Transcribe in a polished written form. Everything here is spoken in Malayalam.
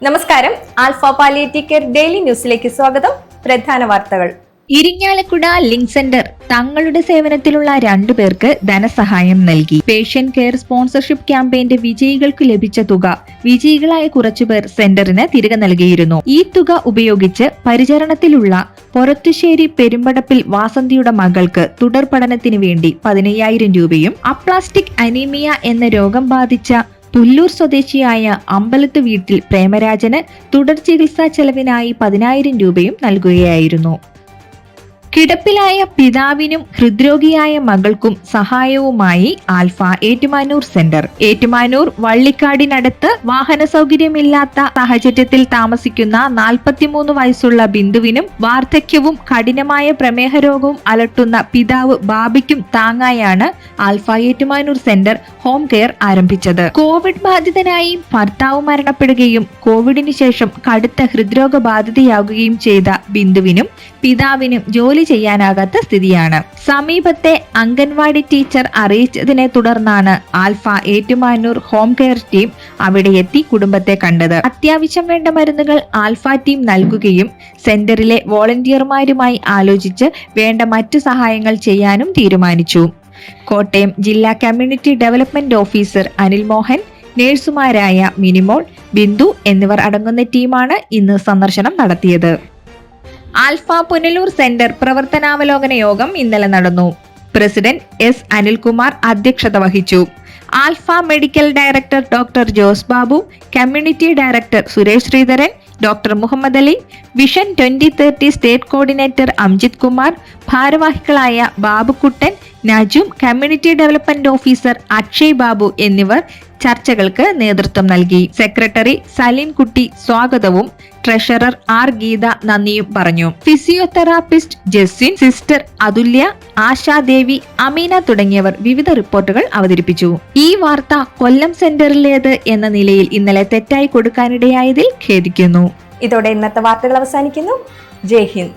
നമസ്കാരം. ആൽഫ പാലിയേറ്റീവ് കെയർ ഡെയിലി ന്യൂസിലേക്ക് സ്വാഗതം. പ്രധാന വാർത്തകൾ. ഇരിങ്ങാലക്കുട ലിങ്ക് സെന്റർ തങ്ങളുടെ സേവനത്തിലുള്ള 2 പേർക്ക് ധനസഹായം നൽകി. പേഷ്യന്റ് കെയർ സ്പോൺസർഷിപ്പ് ക്യാമ്പയിന്റെ വിജയികൾക്ക് ലഭിച്ച തുക വിജയികളായ കുറച്ചുപേർ സെന്ററിന് തിരികെ നൽകിയിരുന്നു. ഈ തുക ഉപയോഗിച്ച് പരിചരണത്തിലുള്ള പൊറത്തുശ്ശേരി പെരുമ്പടപ്പിൽ വാസന്തിയുടെ മകൾക്ക് തുടർ പഠനത്തിന് വേണ്ടി 15,000 രൂപയും അപ്ലാസ്റ്റിക് അനീമിയ എന്ന രോഗം ബാധിച്ച പുല്ലൂർ സ്വദേശിയായ അമ്പലത്ത് വീട്ടിൽ പ്രേമരാജന് തുടർ ചികിത്സാ ചെലവിനായി 10,000 രൂപയും നൽകുകയായിരുന്നു. കിടപ്പിലായ പിതാവിനും ഹൃദ്രോഗിയായ മകൾക്കും സഹായവുമായി ആൽഫ ഏറ്റുമാനൂർ സെന്റർ. ഏറ്റുമാനൂർ വള്ളിക്കാടിനടുത്ത് വാഹന സൗകര്യമില്ലാത്ത സാഹചര്യത്തിൽ താമസിക്കുന്ന 43 വയസ്സുള്ള ബിന്ദുവിനും വാർദ്ധക്യവും കഠിനമായ പ്രമേഹ രോഗവും അലട്ടുന്ന പിതാവ് ബാബയ്ക്കും താങ്ങായാണ് Alpha Ettumanoor centre home care ആരംഭിച്ചത്. കോവിഡ് ബാധിതനായി ഭർത്താവ് മരണപ്പെടുകയും കോവിഡിന് ശേഷം കടുത്ത ഹൃദ്രോഗ ബാധിതയാകുകയും ചെയ്ത ബിന്ദുവിനും പിതാവിനും ജോലി ചെയ്യാനാകാത്ത സ്ഥിതിയാണ്. സമീപത്തെ അംഗൻവാടി ടീച്ചർ അറിയിച്ചതിനെ തുടർന്നാണ് alpha Ettumanoor home care team അവിടെ എത്തി കുടുംബത്തെ കണ്ടത്. അത്യാവശ്യം വേണ്ട മരുന്നുകൾ ആൽഫ ടീം നൽകുകയും സെന്ററിലെ വോളണ്ടിയർമാരുമായി ആലോചിച്ച് വേണ്ട മറ്റു സഹായങ്ങൾ ചെയ്യാനും തീരുമാനിച്ചു. കോട്ടയം ജില്ലാ community development officer Anil Mohan, നഴ്സുമാരായ മിനിമോൾ, ബിന്ദു എന്നിവർ അടങ്ങുന്ന ടീമാണ് ഇന്ന് സന്ദർശനം നടത്തിയത്. ആൽഫ പുനലൂർ സെന്റർ പ്രവർത്തനാവലോകന യോഗം ഇന്നലെ നടന്നു. പ്രസിഡന്റ് എസ് അനിൽകുമാർ അധ്യക്ഷത വഹിച്ചു. Alpha medical director doctor Jose Babu, community director Suresh Sreedharan, doctor Muhammad Ali, vision 2030 state coordinator Amjith Kumar, ഭാരവാഹികളായ Babukuttan, Najum, community development officer Akshay Babu എന്നിവർ ചർച്ചകൾക്ക് നേതൃത്വം നൽകി. സെക്രട്ടറി സലീം കുട്ടി സ്വാഗതവും ട്രഷറർ ആർ ഗീത നന്ദിയും പറഞ്ഞു. ഫിസിയോതെറാപ്പിസ്റ്റ് ജെസ്സിൻ, സിസ്റ്റർ അതുല്യ, ആശാദേവി, അമീന തുടങ്ങിയവർ വിവിധ റിപ്പോർട്ടുകൾ അവതരിപ്പിച്ചു. ഈ വാർത്ത കൊല്ലം സെന്ററിലേത് എന്ന നിലയിൽ ഇന്നലെ തെറ്റായി കൊടുക്കാനിടയായതിൽ ഖേദിക്കുന്നു. ഇതോടെ ഇന്നത്തെ വാർത്തകൾ അവസാനിക്കുന്നു. ജയ് ഹിന്ദ്.